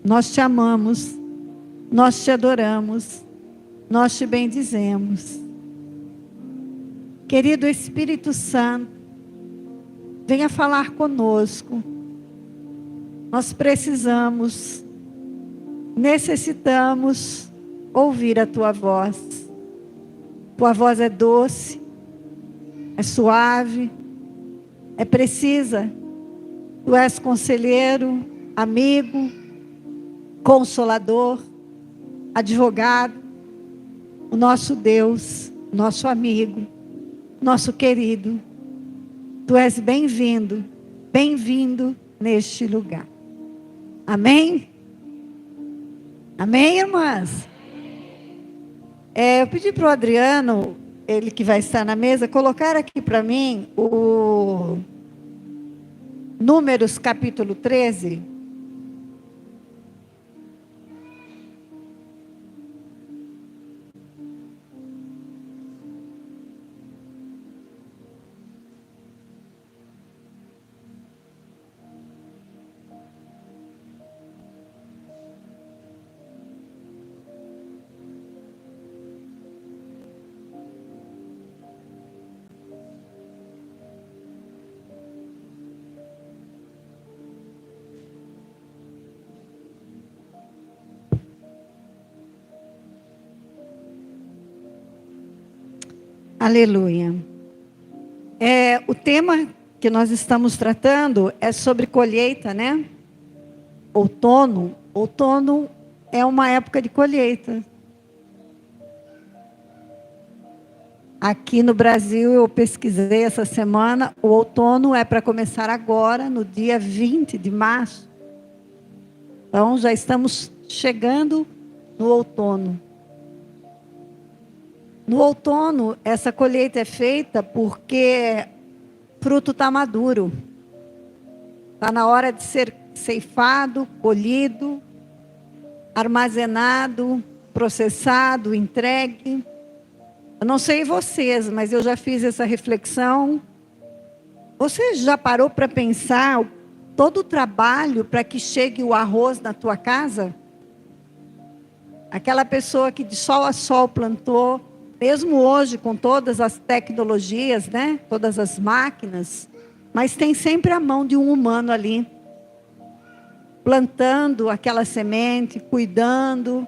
nós te amamos, nós te adoramos, nós te bendizemos. Querido Espírito Santo, venha falar conosco. Nós precisamos, necessitamos ouvir a tua voz. Tua voz é doce, é suave, é precisa. Tu és conselheiro, amigo, consolador, advogado, o nosso Deus, nosso amigo, nosso querido. Tu és bem-vindo, bem-vindo neste lugar. Amém? Amém, irmãs? Eu pedi para o Adriano, ele que vai estar na mesa, colocar aqui para mim o Números capítulo 13. Aleluia. O tema que nós estamos tratando é sobre colheita, né? Outono. Outono é uma época de colheita. Aqui no Brasil, eu pesquisei essa semana, o outono é para começar agora, no dia 20 de março. Então, já estamos chegando no outono. No outono, essa colheita é feita porque o fruto está maduro. Está na hora de ser ceifado, colhido, armazenado, processado, entregue. Eu não sei vocês, mas eu já fiz essa reflexão. Você já parou para pensar todo o trabalho para que chegue o arroz na tua casa? Aquela pessoa que de sol a sol plantou, mesmo hoje com todas as tecnologias, né? Todas as máquinas, mas tem sempre a mão de um humano ali, plantando aquela semente, cuidando,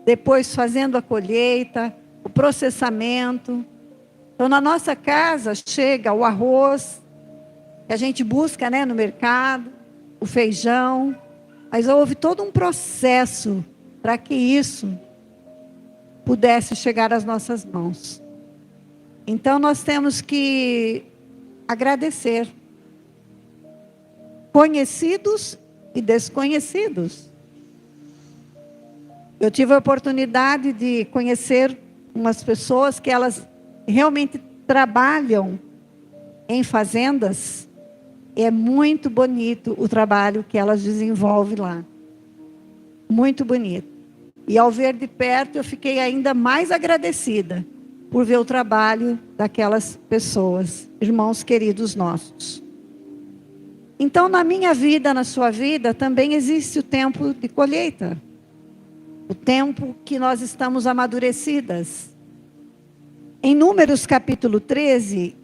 depois fazendo a colheita, o processamento. Então, na nossa casa chega o arroz, que a gente busca, né, no mercado, o feijão, mas houve todo um processo para que isso pudesse chegar às nossas mãos. Então, nós temos que agradecer. Conhecidos e desconhecidos. Eu tive a oportunidade de conhecer umas pessoas que elas realmente trabalham em fazendas. É muito bonito o trabalho que elas desenvolvem lá. Muito bonito. E ao ver de perto, eu fiquei ainda mais agradecida por ver o trabalho daquelas pessoas, irmãos queridos nossos. Então, na minha vida, na sua vida, também existe o tempo de colheita. O tempo que nós estamos amadurecidas. Em Números capítulo 13,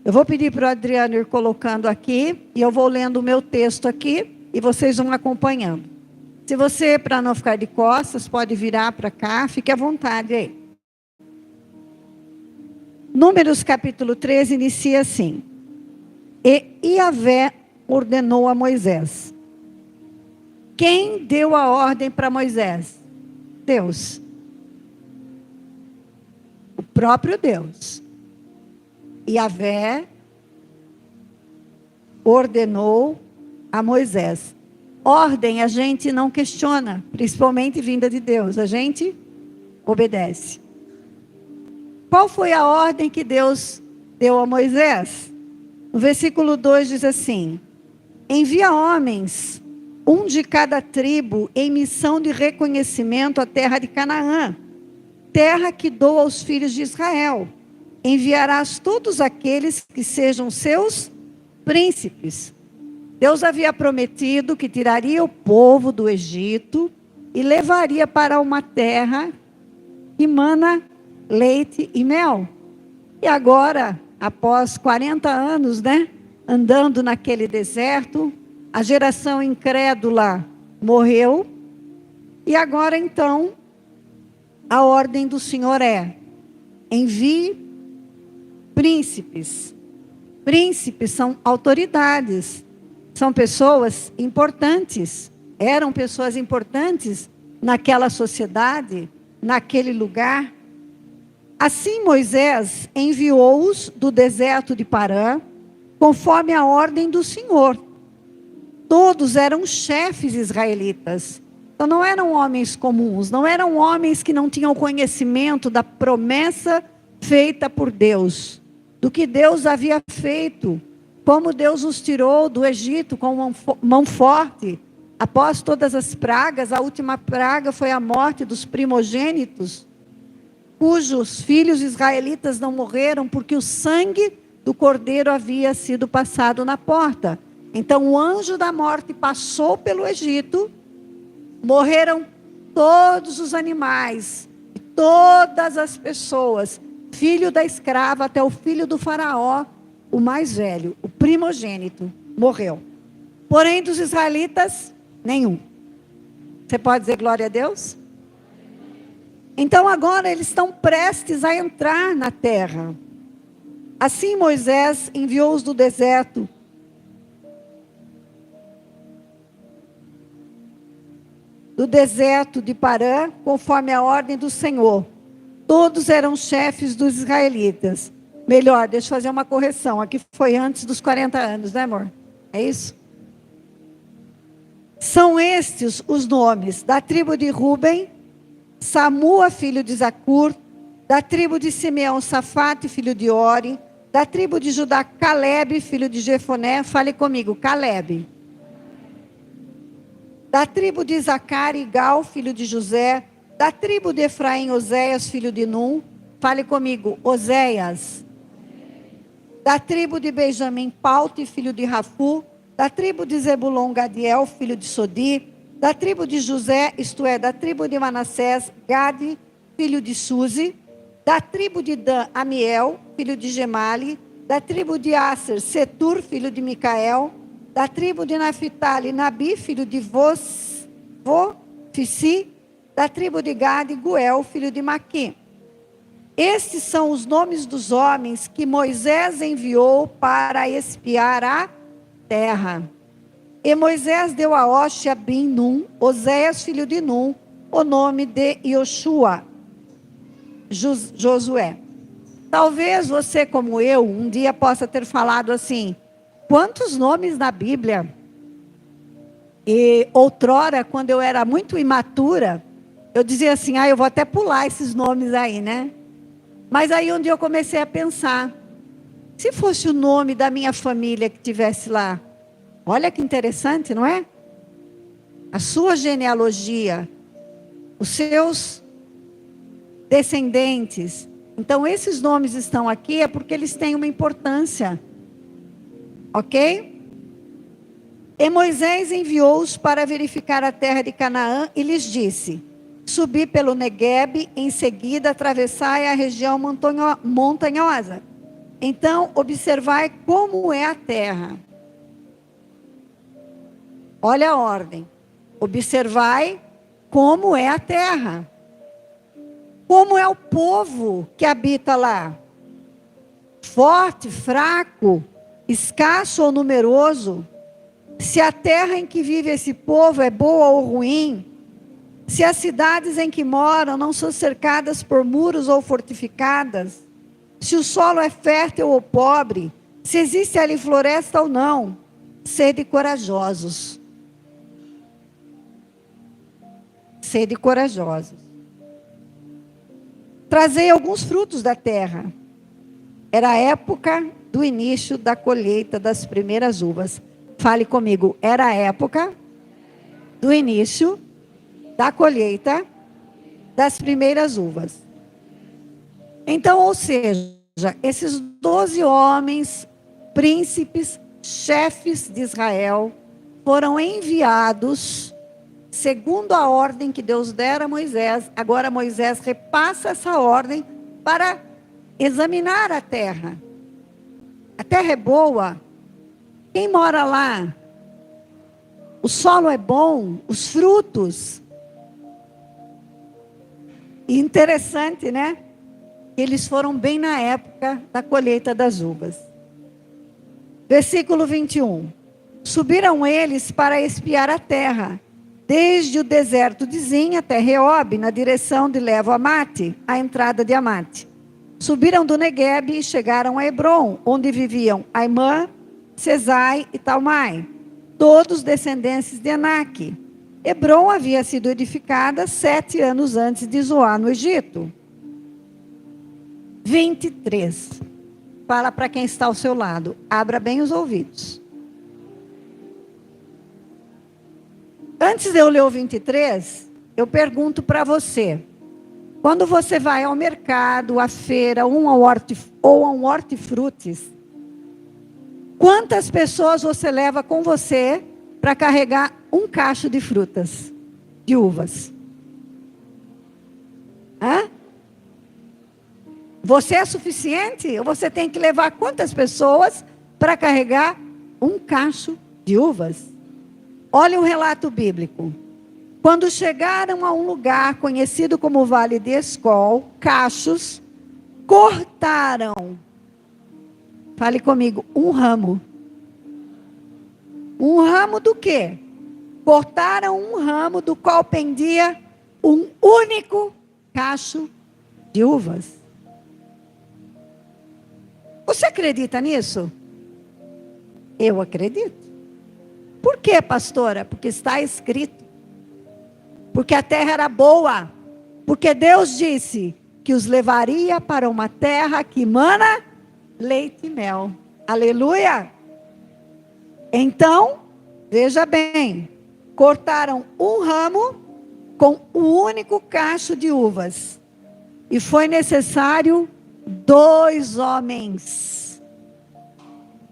eu vou pedir para o Adriano ir colocando aqui, e eu vou lendo o meu texto aqui, e vocês vão acompanhando. Se você, para não ficar de costas, pode virar para cá, fique à vontade aí. Números capítulo 13 inicia assim. E Yahvé ordenou a Moisés. Quem deu a ordem para Moisés? Deus. O próprio Deus. Yahvé ordenou a Moisés. Ordem a gente não questiona, principalmente vinda de Deus. A gente obedece. Qual foi a ordem que Deus deu a Moisés? No versículo 2 diz assim: envia homens, um de cada tribo, em missão de reconhecimento à terra de Canaã, terra que dou aos filhos de Israel. Enviarás todos aqueles que sejam seus príncipes. Deus havia prometido que tiraria o povo do Egito e levaria para uma terra que mana leite e mel. E agora, após 40 anos, andando naquele deserto, a geração incrédula morreu. E agora, então, a ordem do Senhor é: envie príncipes. Príncipes são autoridades, são pessoas importantes, eram pessoas importantes naquela sociedade, naquele lugar. Assim Moisés enviou-os do deserto de Parã, conforme a ordem do Senhor. Todos eram chefes israelitas. Então não eram homens comuns, não eram homens que não tinham conhecimento da promessa feita por Deus, do que Deus havia feito, como Deus os tirou do Egito com mão forte. Após todas as pragas, a última praga foi a morte dos primogênitos, cujos filhos israelitas não morreram, porque o sangue do cordeiro havia sido passado na porta. Então o anjo da morte passou pelo Egito, morreram todos os animais, todas as pessoas, filho da escrava até o filho do faraó, o mais velho, o primogênito, morreu. Porém dos israelitas, nenhum. Você pode dizer glória a Deus? Então agora eles estão prestes a entrar na terra. Assim Moisés enviou-os do deserto de Parã, conforme a ordem do Senhor. Todos eram chefes dos israelitas. Melhor, deixa eu fazer uma correção. Aqui foi antes dos 40 anos, né, amor? É isso? São estes os nomes: da tribo de Ruben, Samua, filho de Zacur; da tribo de Simeão, Safate, filho de Ori; da tribo de Judá, Calebe, filho de Jefoné. Fale comigo, Calebe. Da tribo de Isacar, Igal, filho de José; da tribo de Efraim, Oséias, filho de Num. Fale comigo, Oséias. Da tribo de Benjamim, Paute, filho de Rafu; da tribo de Zebulon, Gadiel, filho de Sodi; da tribo de José, isto é, da tribo de Manassés, Gade, filho de Suzi; da tribo de Dan, Amiel, filho de Gemali; da tribo de Aser, Setur, filho de Micael; da tribo de Naphtali, Nabi, filho de Vofissi; da tribo de Gade, Guel, filho de Maqui. Estes são os nomes dos homens que Moisés enviou para espiar a terra. E Moisés deu a Oxe, Bin, Num, Oséias, filho de Num, o nome de Yoshua, Josué. Talvez você, como eu, um dia possa ter falado assim: quantos nomes na Bíblia? E outrora, quando eu era muito imatura, eu dizia assim: eu vou até pular esses nomes aí, né? Mas aí um dia eu comecei a pensar: se fosse o nome da minha família que estivesse lá? Olha que interessante, não é? A sua genealogia, os seus descendentes. Então esses nomes estão aqui é porque eles têm uma importância. Ok? E Moisés enviou-os para verificar a terra de Canaã e lhes disse: subi pelo Neguebe, em seguida atravessai a região montanhosa. Então observai como é a terra. Olha a ordem. Observai como é a terra. Como é o povo que habita lá? Forte, fraco, escasso ou numeroso? Se a terra em que vive esse povo é boa ou ruim? Se as cidades em que moram não são cercadas por muros ou fortificadas? Se o solo é fértil ou pobre? Se existe ali floresta ou não? Sede corajosos. Sede corajosos. Trazei alguns frutos da terra. Era a época do início da colheita das primeiras uvas. Fale comigo, era a época do início da colheita das primeiras uvas. Então, ou seja, esses 12 homens, príncipes, chefes de Israel, foram enviados segundo a ordem que Deus dera a Moisés. Agora Moisés repassa essa ordem para examinar a terra. A terra é boa. Quem mora lá? O solo é bom, os frutos. E interessante, né? Eles foram bem na época da colheita das uvas. Versículo 21. Subiram eles para espiar a terra, desde o deserto de Zin até Reob, na direção de Levo-Amate, a entrada de Amate. Subiram do Neguebe e chegaram a Hebron, onde viviam Aimã, Sesai e Talmai, todos descendentes de Anak. Hebron havia sido edificada 7 anos antes de Zoar, no Egito. 23. Fala para quem está ao seu lado. Abra bem os ouvidos. Antes de eu ler o 23, eu pergunto para você. Quando você vai ao mercado, à feira, ou a um hortifrutis, quantas pessoas você leva com você para carregar um cacho de frutas, de uvas? Hã? Você é suficiente? Ou você tem que levar quantas pessoas para carregar um cacho de uvas? Olha o relato bíblico. Quando chegaram a um lugar conhecido como Vale de Escol, cachos cortaram, fale comigo, um ramo. Um ramo do quê? Cortaram um ramo do qual pendia um único cacho de uvas. Você acredita nisso? Eu acredito. Por quê, pastora? Porque está escrito. Porque a terra era boa. Porque Deus disse que os levaria para uma terra que mana leite e mel. Aleluia! Então, veja bem. Cortaram um ramo com um único cacho de uvas. E foi necessário 2 homens.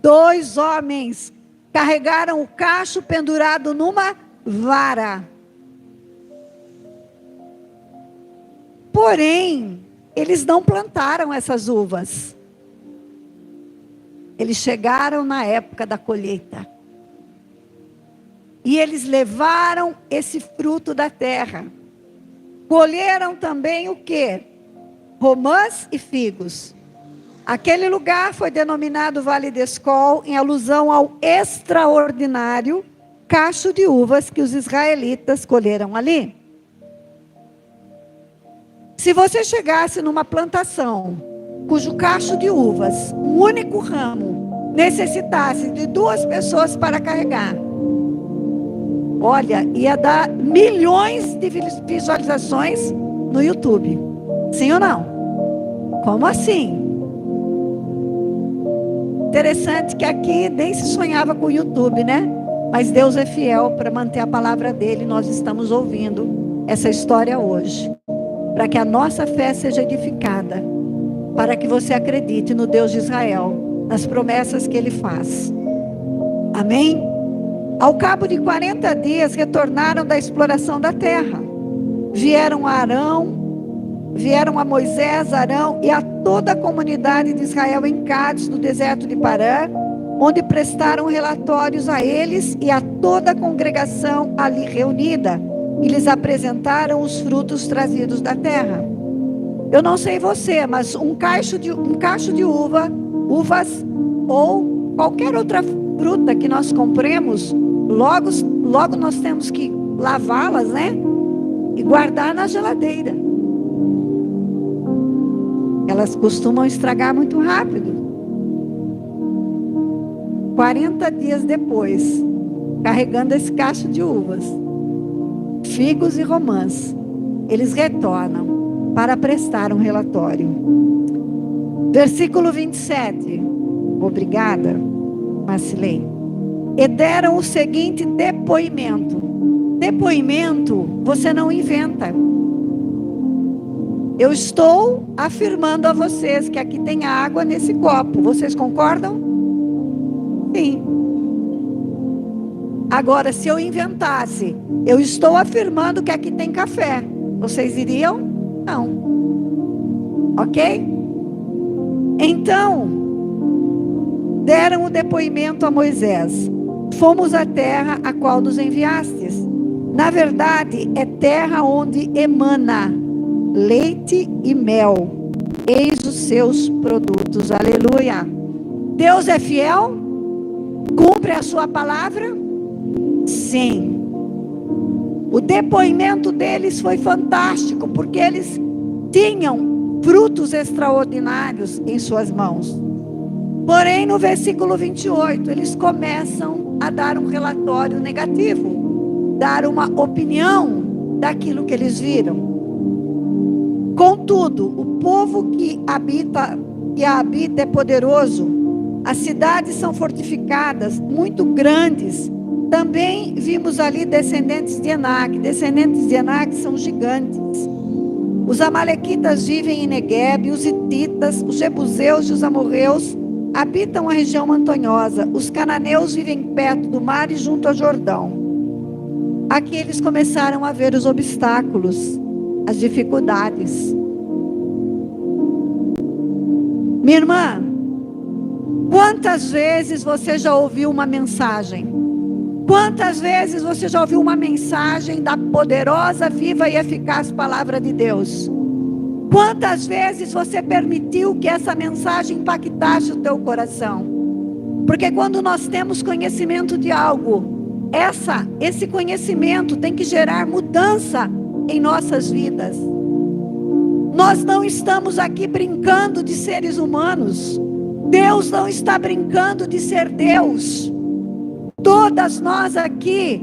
2 homens carregaram o cacho pendurado numa vara. Porém, eles não plantaram essas uvas. Eles chegaram na época da colheita. E eles levaram esse fruto da terra. Colheram também o quê? Romãs e figos. Aquele lugar foi denominado Vale de Escol, em alusão ao extraordinário cacho de uvas que os israelitas colheram ali. Se você chegasse numa plantação, cujo cacho de uvas, um único ramo, necessitasse de 2 pessoas para carregar, olha, ia dar milhões de visualizações no YouTube. Sim ou não? Como assim? Interessante que aqui nem se sonhava com o YouTube, né? Mas Deus é fiel para manter a palavra dele. Nós estamos ouvindo essa história hoje. Para que a nossa fé seja edificada. Para que você acredite no Deus de Israel. Nas promessas que ele faz. Amém? Ao cabo de 40 dias, retornaram da exploração da terra. Vieram a Moisés, Arão e a toda a comunidade de Israel em Cádiz, no deserto de Parã, onde prestaram relatórios a eles e a toda a congregação ali reunida, e lhes apresentaram os frutos trazidos da terra. Eu não sei você, mas um cacho de uvas ou qualquer outra fruta que nós compremos, logo nós temos que lavá-las, né? E guardar na geladeira. Elas costumam estragar muito rápido. 40 dias depois, carregando esse cacho de uvas, figos e romãs, eles retornam para prestar um relatório. Versículo 27. Obrigada, Marcilei. E deram o seguinte depoimento. Depoimento você não inventa. Eu estou afirmando a vocês que aqui tem água nesse copo. Vocês concordam? Sim. Agora, se eu inventasse, eu estou afirmando que aqui tem café, vocês iriam? Não. Ok? Então, deram o depoimento a Moisés: fomos à terra a qual nos enviastes. Na verdade, é terra onde emana leite e mel. Eis os seus produtos. Aleluia. Deus é fiel? Cumpre a sua palavra? Sim. O depoimento deles foi fantástico, porque eles tinham frutos extraordinários em suas mãos. Porém, no versículo 28, eles começam a dar um relatório negativo, dar uma opinião daquilo que eles viram. Contudo, o povo que a habita é poderoso, as cidades são fortificadas, muito grandes. Também vimos ali descendentes de Enac. Descendentes de Enac são gigantes. Os amalequitas vivem em Neguebe, os hititas, os jebuseus e os amorreus habitam a região montanhosa. Os cananeus vivem perto do mar e junto ao Jordão. Aqui eles começaram a ver os obstáculos, as dificuldades. Minha irmã, quantas vezes você já ouviu uma mensagem? Quantas vezes você já ouviu uma mensagem da poderosa, viva e eficaz palavra de Deus? Quantas vezes você permitiu que essa mensagem impactasse o teu coração? Porque quando nós temos conhecimento de algo, esse conhecimento tem que gerar mudança em nossas vidas. Nós não estamos aqui brincando de seres humanos. Deus não está brincando de ser Deus. Todas nós aqui,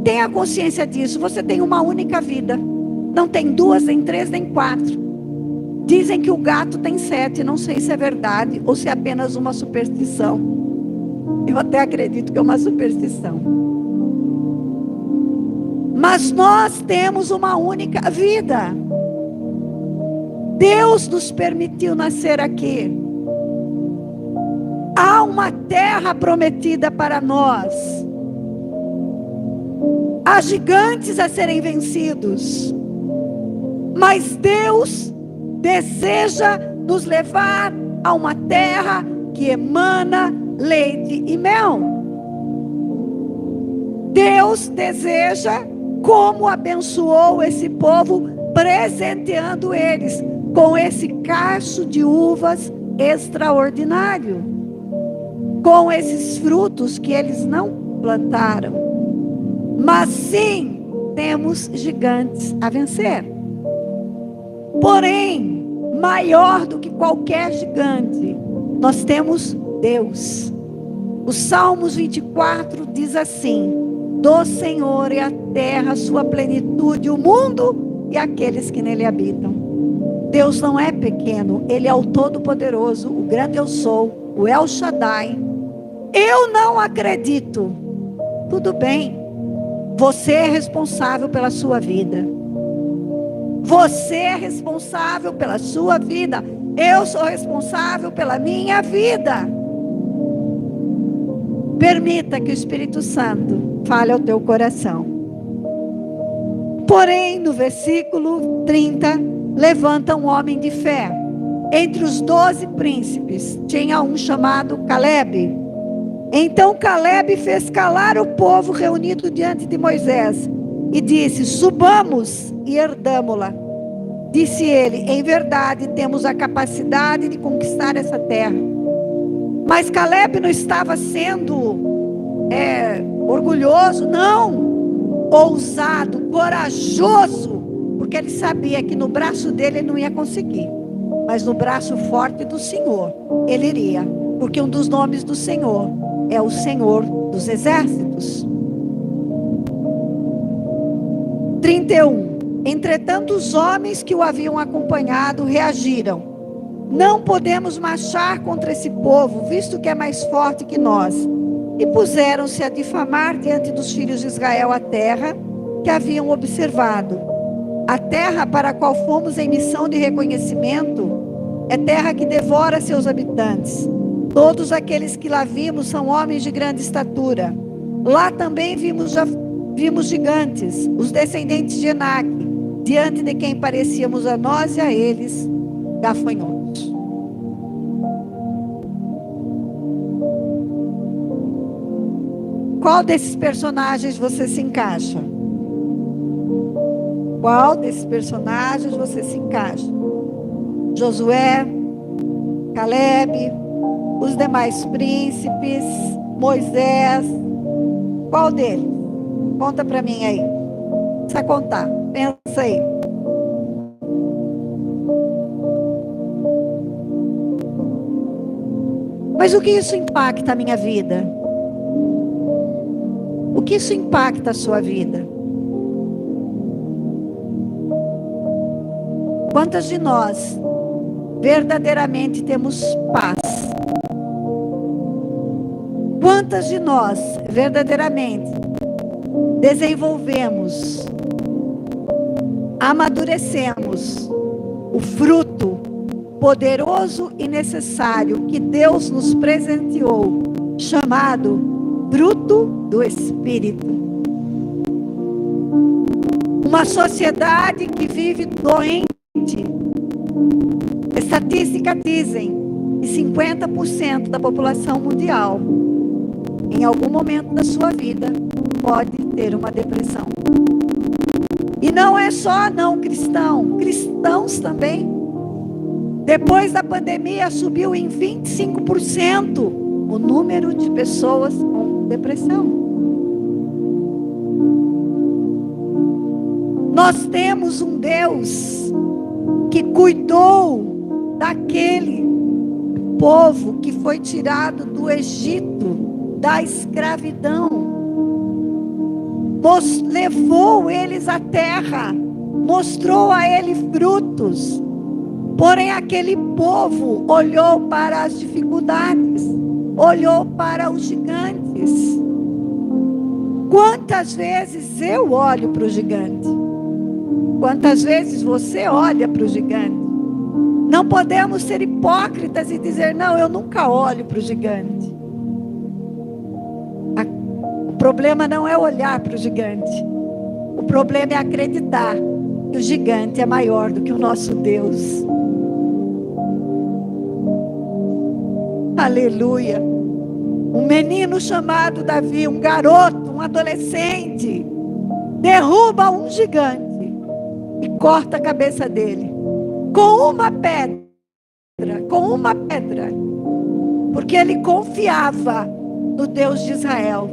tenha consciência disso. Você tem uma única vida. Não tem duas, nem três, nem quatro. Dizem que o gato tem 7. Não sei se é verdade ou se é apenas uma superstição. Eu até acredito que é uma superstição. Mas nós temos uma única vida. Deus nos permitiu nascer aqui. Há uma terra prometida para nós. Há gigantes a serem vencidos. Mas Deus deseja nos levar a uma terra que emana leite e mel. Deus deseja, como abençoou esse povo, presenteando eles com esse cacho de uvas extraordinário, com esses frutos que eles não plantaram. Mas sim, temos gigantes a vencer. Porém, maior do que qualquer gigante, nós temos Deus. O Salmos 24 diz assim: do Senhor é a terra, a sua plenitude, o mundo e aqueles que nele habitam. Deus não é pequeno, Ele é o Todo-Poderoso, o grande eu sou, o El Shaddai. Eu não acredito. Tudo bem, você é responsável pela sua vida. Você é responsável pela sua vida. Eu sou responsável pela minha vida. Permita que o Espírito Santo fale ao teu coração. Porém, no versículo 30, levanta um homem de fé. Entre os 12 príncipes, tinha um chamado Calebe. Então Calebe fez calar o povo reunido diante de Moisés e disse: subamos e herdamo-la. Disse ele: em verdade temos a capacidade de conquistar essa terra. Mas Calebe não estava sendo orgulhoso, não. Ousado, corajoso, porque ele sabia que no braço dele ele não ia conseguir, mas no braço forte do Senhor ele iria, porque um dos nomes do Senhor é o Senhor dos Exércitos. 31. Entretanto, os homens que o haviam acompanhado reagiram: não podemos marchar contra esse povo, visto que é mais forte que nós. E puseram-se a difamar diante dos filhos de Israel a terra que haviam observado. A terra para a qual fomos em missão de reconhecimento é terra que devora seus habitantes. Todos aqueles que lá vimos são homens de grande estatura. Lá também vimos gigantes, os descendentes de Enaque, diante de quem parecíamos a nós e a eles gafanhotos. Qual desses personagens você se encaixa? Qual desses personagens você se encaixa? Josué, Caleb, os demais príncipes, Moisés. Qual deles? Conta para mim aí. Precisa contar. Pensa aí. Mas o que isso impacta a minha vida? O que isso impacta a sua vida? Quantas de nós verdadeiramente temos paz? Quantas de nós verdadeiramente desenvolvemos, amadurecemos o fruto poderoso e necessário que Deus nos presenteou, chamado fruto do Espírito? Uma sociedade que vive doente. Estatísticas dizem que 50% da população mundial, em algum momento da sua vida, pode ter uma depressão. E não é só não cristão, cristãos também. Depois da pandemia subiu em 25% o número de pessoas com depressão. Nós temos um Deus que cuidou daquele povo que foi tirado do Egito, da escravidão. Levou eles à terra, mostrou a ele frutos. Porém, aquele povo olhou para as dificuldades, olhou para os gigantes. Quantas vezes eu olho para o gigante? Quantas vezes você olha para o gigante? Não podemos ser hipócritas e dizer, não, eu nunca olho para o gigante. O problema não é olhar para o gigante. O problema é acreditar que o gigante é maior do que o nosso Deus. Aleluia. Um menino chamado Davi, um garoto, um adolescente, derruba um gigante e corta a cabeça dele com uma pedra, porque ele confiava no Deus de Israel.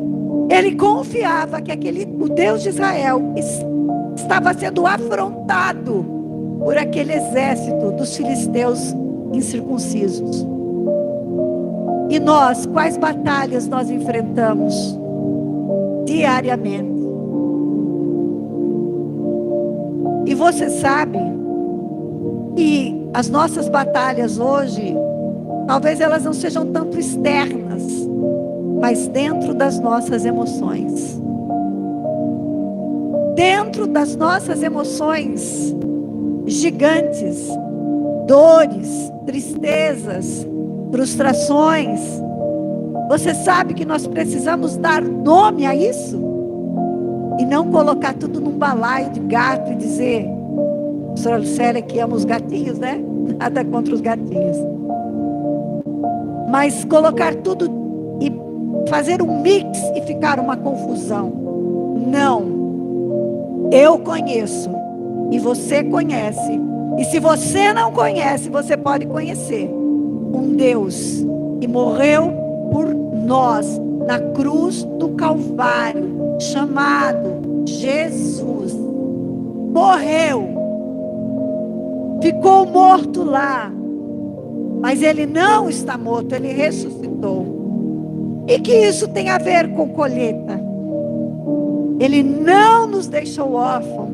Ele confiava que o Deus de Israel estava sendo afrontado por aquele exército dos filisteus incircuncisos. E nós, quais batalhas nós enfrentamos diariamente? E você sabe que as nossas batalhas hoje, talvez elas não sejam tanto externas, mas dentro das nossas emoções. Dentro das nossas emoções, gigantes, dores, tristezas, frustrações. Você sabe que nós precisamos dar nome a isso? E não colocar tudo num balaio de gato e dizer, a professora Lucélia que ama os gatinhos, né? Nada contra os gatinhos. Mas colocar tudo e fazer um mix e ficar uma confusão. Não. Eu conheço e você conhece. E se você não conhece, você pode conhecer um Deus que morreu por nós na cruz do Calvário, chamado Jesus. Morreu, ficou morto lá, mas ele não está morto, ele ressuscitou. E que isso tem a ver com colheita? Ele não nos deixou órfãos,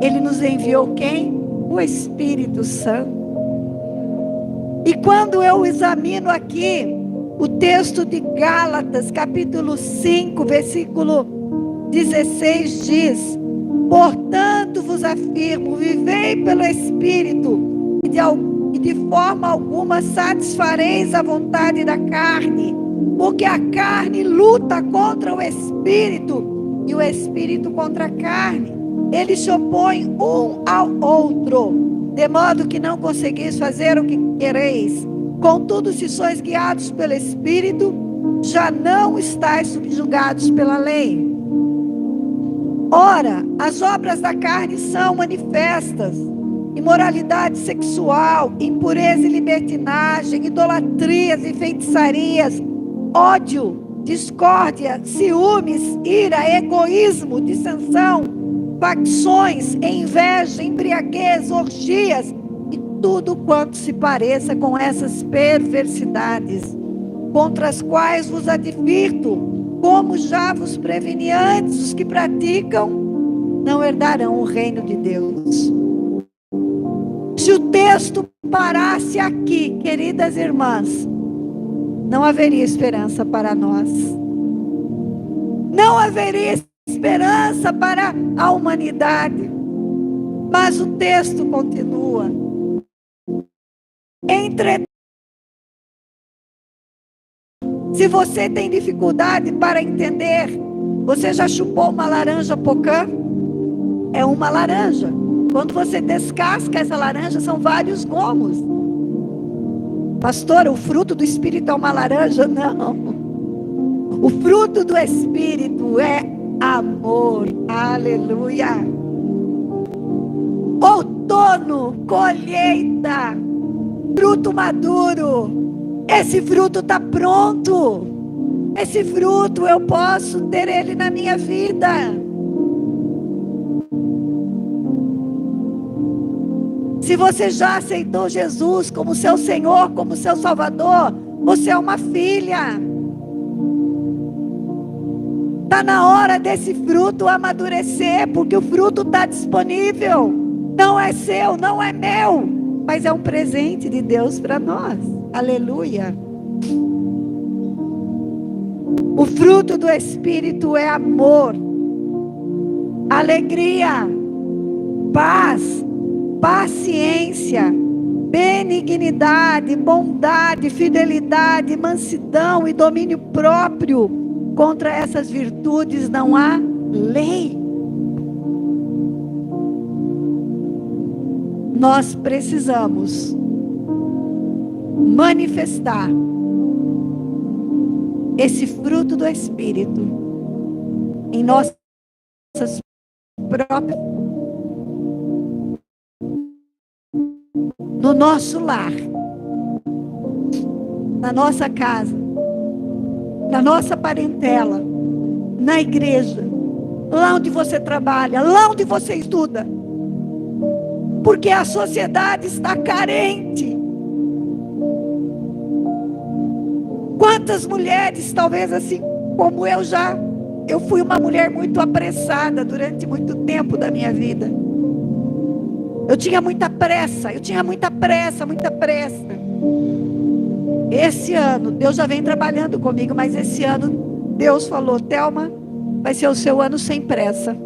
ele nos enviou quem? O Espírito Santo. E quando eu examino aqui o texto de Gálatas, capítulo 5, versículo 16, diz: portanto vos afirmo, vivei pelo Espírito, e de forma alguma satisfareis a vontade da carne, porque a carne luta contra o espírito e o espírito contra a carne. Eles se opõem um ao outro, de modo que não conseguis fazer o que quereis. Contudo, se sois guiados pelo espírito, já não estáis subjugados pela lei. Ora, as obras da carne são manifestas: imoralidade sexual, impureza e libertinagem, idolatrias e feitiçarias, ódio, discórdia, ciúmes, ira, egoísmo, dissensão, facções, inveja, embriaguez, orgias e tudo quanto se pareça com essas perversidades, contra as quais vos advirto, como já vos preveni antes: os que praticam não herdarão o reino de Deus. Se o texto parasse aqui, queridas irmãs, não haveria esperança para nós. Não haveria esperança para a humanidade. Mas o texto continua. Entretanto, se você tem dificuldade para entender, você já chupou uma laranja pocã? É uma laranja. Quando você descasca essa laranja, são vários gomos. Pastora, o fruto do Espírito é uma laranja? Não. O fruto do Espírito é amor. Aleluia. Outono, colheita, fruto maduro. Esse fruto está pronto. Esse fruto eu posso ter ele na minha vida. Se você já aceitou Jesus como seu Senhor, como seu Salvador, você é uma filha. Está na hora desse fruto amadurecer, porque o fruto está disponível. Não é seu, não é meu, mas é um presente de Deus para nós. Aleluia. O fruto do Espírito é amor, alegria, paz, paciência, benignidade, bondade, fidelidade, mansidão e domínio próprio. Contra essas virtudes não há lei. Nós precisamos manifestar esse fruto do Espírito em nossas próprias, no nosso lar, na nossa casa, na nossa parentela, na igreja, lá onde você trabalha, lá onde você estuda, porque a sociedade está carente. Quantas mulheres, talvez assim como eu fui uma mulher muito apressada durante muito tempo da minha vida. Eu tinha muita pressa. Esse ano, Deus já vem trabalhando comigo, mas esse ano Deus falou: Thelma, vai ser o seu ano sem pressa.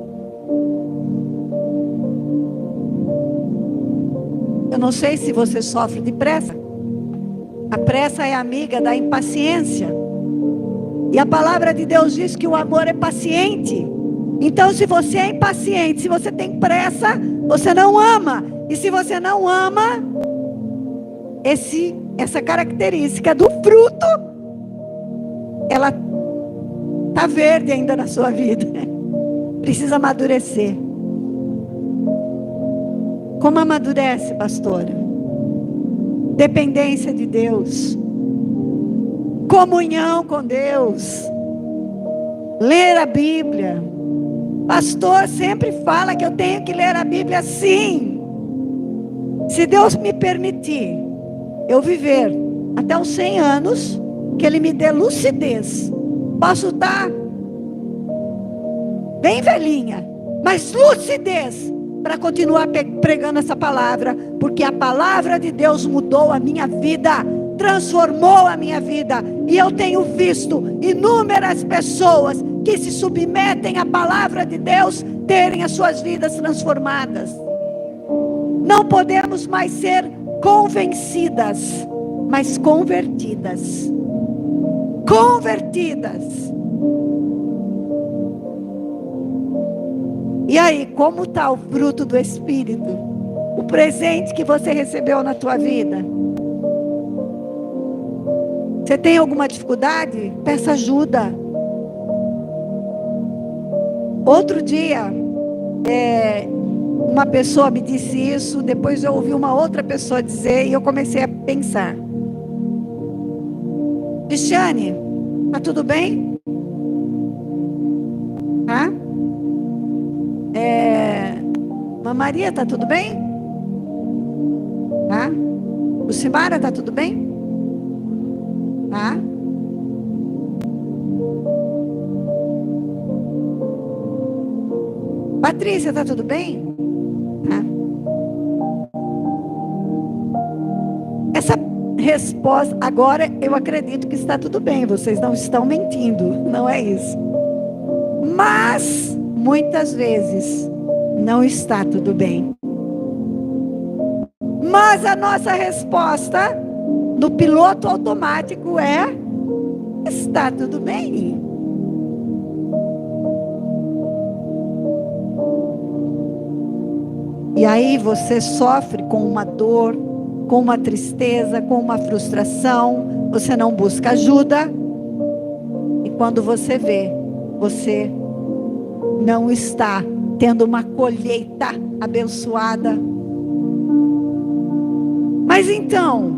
Eu não sei se você sofre de pressa. A pressa é amiga da impaciência. E a palavra de Deus diz que o amor é paciente. Então, se você é impaciente, se você tem pressa, você não ama. E se você não ama, essa característica do fruto, ela está verde ainda na sua vida. Precisa amadurecer. Como amadurece, pastora? Dependência de Deus, comunhão com Deus, ler a Bíblia. Pastor sempre fala que eu tenho que ler a Bíblia. Sim, se Deus me permitir eu viver até os 100 anos, que Ele me dê lucidez. Posso estar bem velhinha, mas lucidez para continuar pregando essa palavra, porque a palavra de Deus mudou a minha vida, transformou a minha vida, e eu tenho visto inúmeras pessoas que se submetem à palavra de Deus terem as suas vidas transformadas. Não podemos mais ser convencidas, mas convertidas. Convertidas. E aí, como está o fruto do Espírito? O presente que você recebeu na tua vida? Você tem alguma dificuldade? Peça ajuda. Outro dia, uma pessoa me disse isso, depois eu ouvi uma outra pessoa dizer, e eu comecei a pensar. Cristiane, tá tudo bem? Tá? Maria, tá tudo bem? Tá? Lucimara, tá tudo bem? Tá? Patrícia, tá tudo bem? Tá? Essa resposta, agora eu acredito que está tudo bem, vocês não estão mentindo, não é isso. Mas, muitas vezes, não está tudo bem. Mas a nossa resposta, no piloto automático, está tudo bem. E aí você sofre com uma dor, com uma tristeza, com uma frustração, você não busca ajuda, e quando você vê, você não está tendo uma colheita abençoada. Mas então,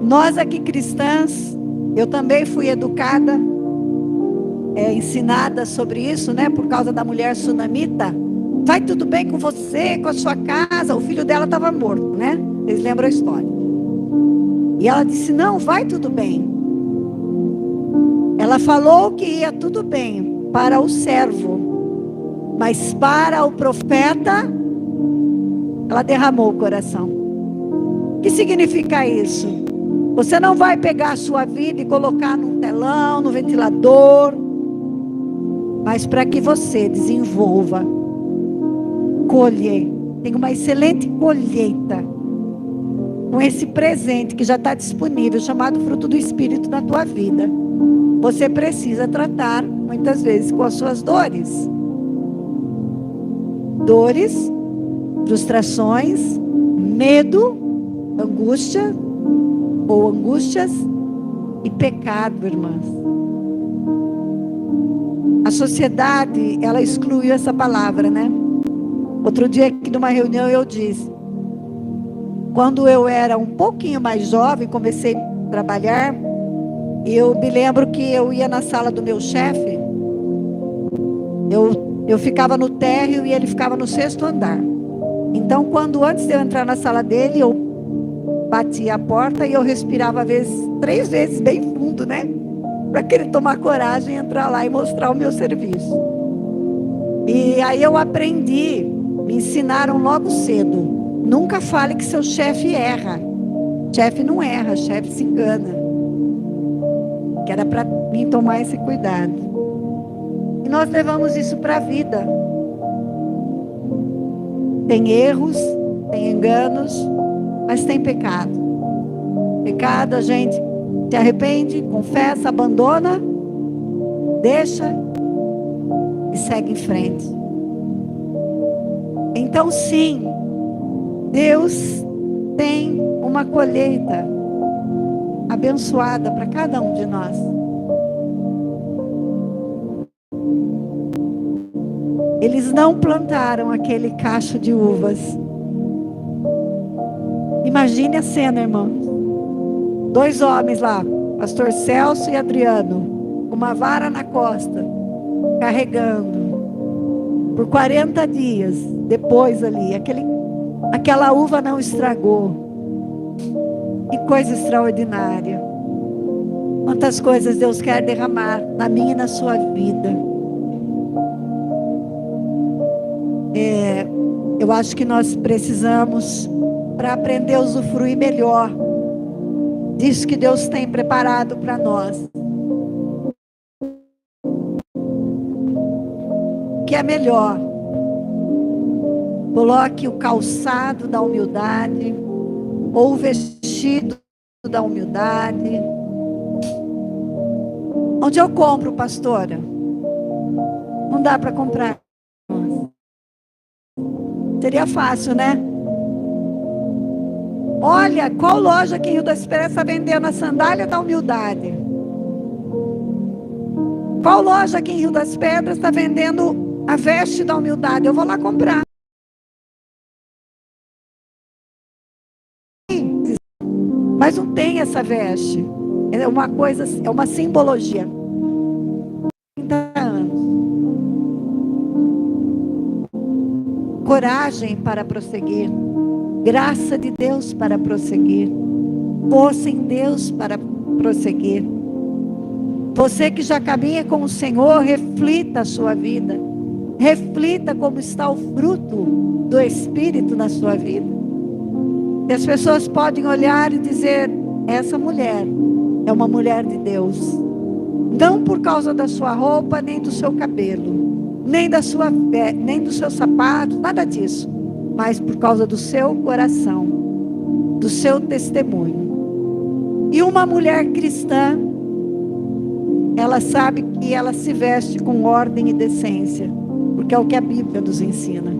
nós aqui cristãs, eu também fui educada, ensinada sobre isso, né, por causa da mulher sunamita. Vai tudo bem com você, com a sua casa? O filho dela estava morto, né? Vocês lembram a história? E ela disse, não, vai tudo bem. Ela falou que ia tudo bem para o servo, mas para o profeta, ela derramou o coração. O que significa isso? Você não vai pegar a sua vida e colocar num telão, no ventilador, mas para que você desenvolva, colher, tenha uma excelente colheita com esse presente que já está disponível, chamado fruto do Espírito na tua vida. Você precisa tratar muitas vezes com as suas dores. Dores, frustrações, medo, angústia ou angústias e pecado, irmãs. A sociedade, ela excluiu essa palavra, né? Outro dia aqui numa reunião eu disse, quando eu era um pouquinho mais jovem, comecei a trabalhar, eu me lembro que eu ia na sala do meu chefe, eu ficava no térreo e ele ficava no 6º andar. Então, antes de eu entrar na sala dele, eu batia a porta e eu respirava 3 vezes bem fundo, né? Para que ele tomar coragem e entrar lá e mostrar o meu serviço. E aí eu aprendi, me ensinaram logo cedo, nunca fale que seu chefe erra. Chefe não erra, chefe se engana. Que era para mim tomar esse cuidado. E nós levamos isso para a vida. Tem erros, tem enganos, mas tem pecado. Pecado a gente se arrepende, confessa, abandona, deixa e segue em frente. Então sim, Deus tem uma colheita abençoada para cada um de nós. Eles não plantaram aquele cacho de uvas. Imagine a cena, irmãos. 2 homens lá, pastor Celso e Adriano, com uma vara na costa, carregando, por 40 dias, depois ali, aquela uva não estragou. Que coisa extraordinária. Quantas coisas Deus quer derramar na minha e na sua vida. Eu acho que nós precisamos, para aprender a usufruir melhor disso que Deus tem preparado para nós. O que é melhor? Coloque o calçado da humildade, ou o vestido da humildade. Onde eu compro, pastora? Não dá para comprar. Seria fácil, né? Olha, qual loja aqui em Rio das Pedras está vendendo a sandália da humildade? Qual loja aqui em Rio das Pedras está vendendo a veste da humildade? Eu vou lá comprar. Mas não tem essa veste. É uma coisa, é uma simbologia. 30 anos. Coragem para prosseguir. Graça de Deus para prosseguir. Força em Deus para prosseguir. Você que já caminha com o Senhor, reflita a sua vida. Reflita como está o fruto do Espírito na sua vida. E as pessoas podem olhar e dizer: essa mulher é uma mulher de Deus. Não por causa da sua roupa, nem do seu cabelo, nem da sua fé, nem do seu sapato, nada disso. Mas por causa do seu coração, do seu testemunho. E uma mulher cristã, ela sabe que ela se veste com ordem e decência, porque é o que a Bíblia nos ensina.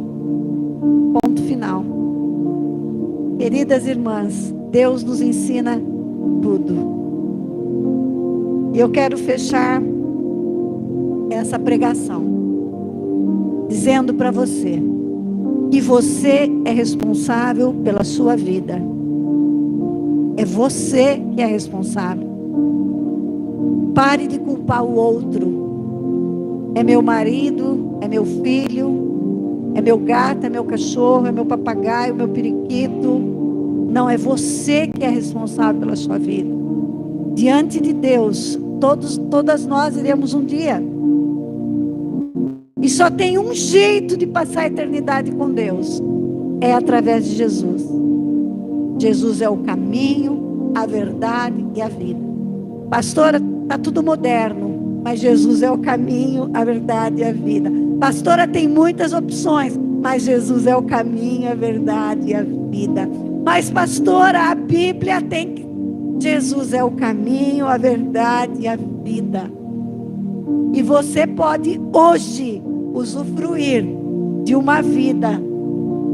Ponto final. Queridas irmãs, Deus nos ensina tudo. E eu quero fechar essa pregação dizendo para você que você é responsável pela sua vida. É você que é responsável. Pare de culpar o outro. É meu marido, é meu filho, é meu gato, é meu cachorro, é meu papagaio, meu periquito. Não, é você que é responsável pela sua vida. Diante de Deus, todas nós iremos um dia. E só tem um jeito de passar a eternidade com Deus. É através de Jesus. Jesus é o caminho, a verdade e a vida. Pastora, está tudo moderno, mas Jesus é o caminho, a verdade e a vida. Pastora, tem muitas opções, mas Jesus é o caminho, a verdade e a vida. Mas pastora, a Bíblia tem que... Jesus é o caminho, a verdade e a vida. E você pode hoje usufruir de uma vida,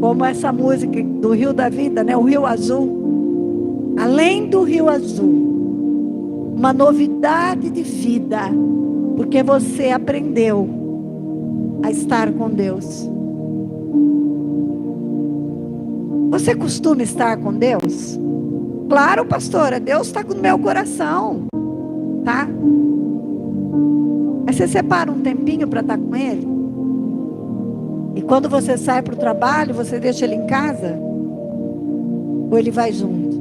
como essa música do Rio da Vida, né? O Rio Azul. Além do Rio Azul, uma novidade de vida, porque você aprendeu a estar com Deus. Você costuma estar com Deus? Claro, pastora, Deus está no meu coração, tá? Aí você separa um tempinho para estar com Ele. E quando você sai para o trabalho, você deixa Ele em casa? Ou Ele vai junto?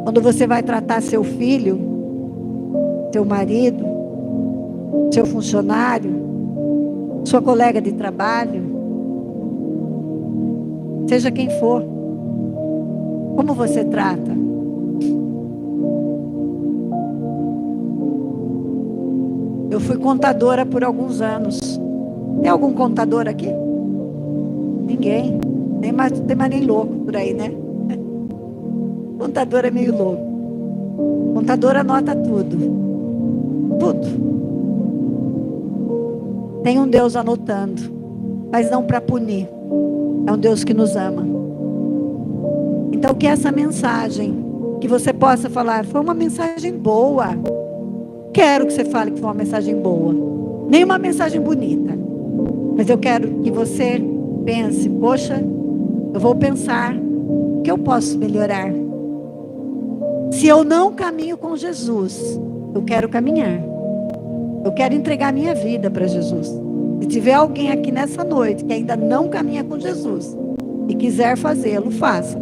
Quando você vai tratar seu filho, seu marido, seu funcionário, sua colega de trabalho, seja quem for, como você trata? Eu fui contadora por alguns anos. Tem algum contador aqui? Ninguém. Tem mais nem louco por aí, né? Contador é meio louco. Contador anota tudo. Tudo. Tem um Deus anotando, mas não para punir. É um Deus que nos ama. Então que essa mensagem, que você possa falar, foi uma mensagem boa. Quero que você fale que foi uma mensagem boa. Nem uma mensagem bonita. Mas eu quero que você pense, poxa, eu vou pensar o que eu posso melhorar. Se eu não caminho com Jesus, eu quero caminhar. Eu quero entregar minha vida para Jesus. Se tiver alguém aqui nessa noite que ainda não caminha com Jesus e quiser fazê-lo, faça.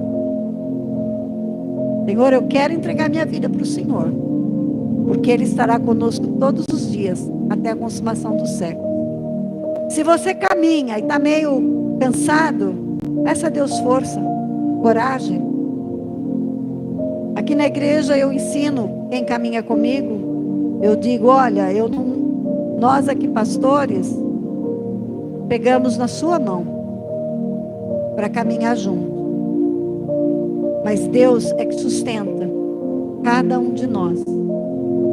Senhor, eu quero entregar minha vida para o Senhor, porque Ele estará conosco todos os dias, até a consumação do século. Se você caminha e está meio cansado, peça a Deus força, coragem. Aqui na igreja eu ensino quem caminha comigo. Eu digo, olha, nós aqui pastores, pegamos na sua mão para caminhar junto. Mas Deus é que sustenta cada um de nós.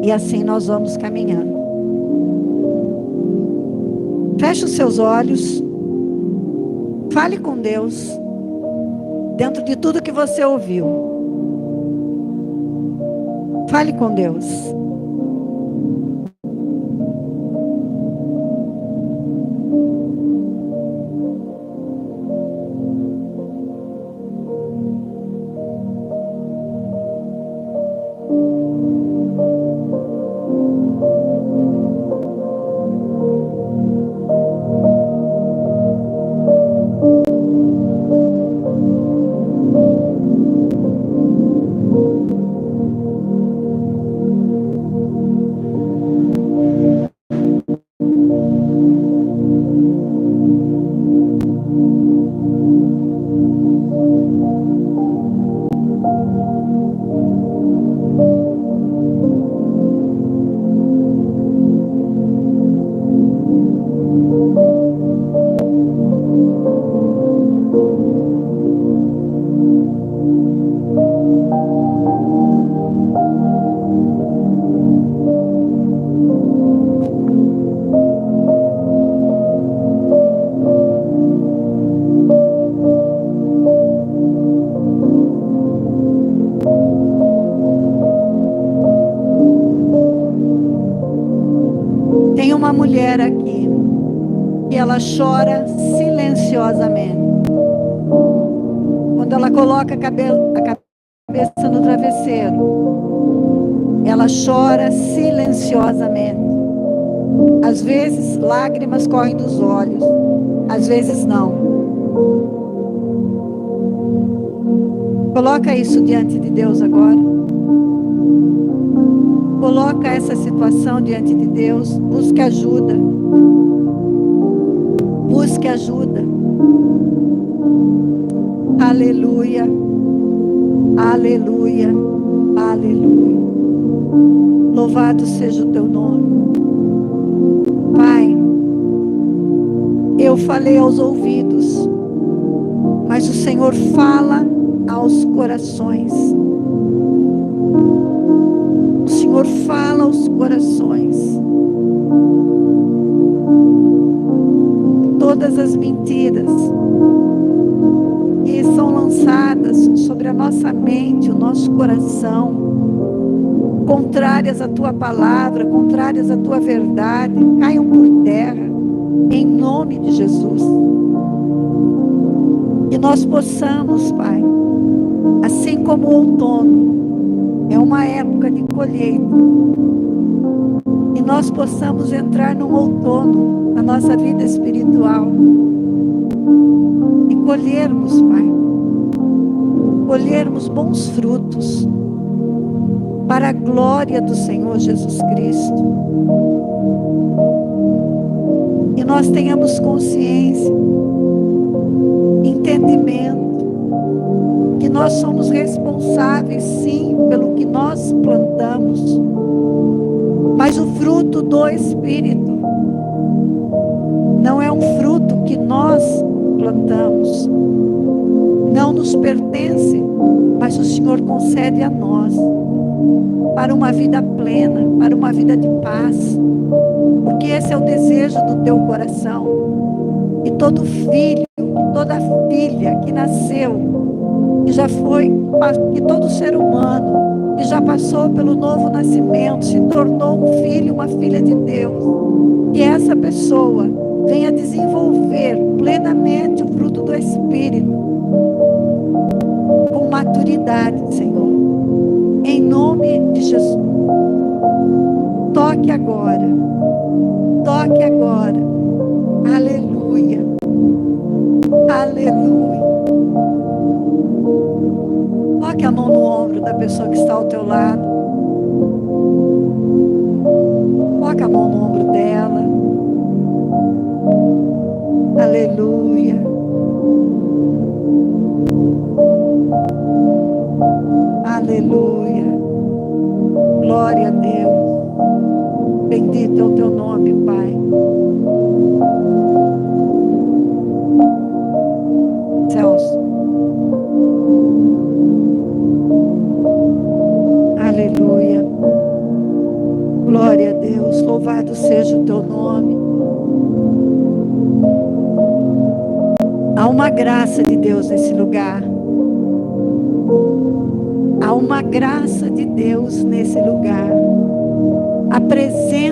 E assim nós vamos caminhando. Feche os seus olhos. Fale com Deus. Dentro de tudo que você ouviu. Fale com Deus. Tem uma mulher aqui que ela chora silenciosamente. Quando ela coloca a cabeça no travesseiro, ela chora silenciosamente. Às vezes lágrimas correm dos olhos, às vezes não. Coloca isso diante de Deus agora. Coloca essa situação diante de Deus. Busque ajuda. Busque ajuda. Aleluia. Aleluia. Aleluia. Louvado seja o teu nome. Pai, eu falei aos ouvidos, mas o Senhor fala aos corações. O Senhor fala aos corações. Todas as mentiras que são lançadas sobre a nossa mente, o nosso coração, contrárias à tua palavra, contrárias à tua verdade, caiam por terra, em nome de Jesus. Que nós possamos, Pai, assim como o outono é uma época de colheita, e nós possamos entrar no outono na nossa vida espiritual e colhermos, Pai, colhermos bons frutos para a glória do Senhor Jesus Cristo. E nós tenhamos consciência, entendimento, que nós somos responsáveis, sim, pelo que nós plantamos. Mas o fruto do Espírito não é um fruto que nós plantamos. Não nos pertence, mas o Senhor concede a nós. Para uma vida plena, para uma vida de paz. Porque esse é o desejo do teu coração. E todo filho, toda filha que nasceu, que já foi, que todo ser humano que já passou pelo novo nascimento, se tornou um filho, uma filha de Deus, que essa pessoa venha desenvolver plenamente o fruto do Espírito, com maturidade, Senhor, em nome de Jesus. Toque agora, aleluia, aleluia. Coloque a mão no ombro da pessoa que está ao teu lado. Coloque a mão no ombro dela. Aleluia. Aleluia. Glória a Deus. Bendito é o teu nome, Pai. Celso. Há uma graça de Deus nesse lugar. Há uma graça de Deus nesse lugar. A presença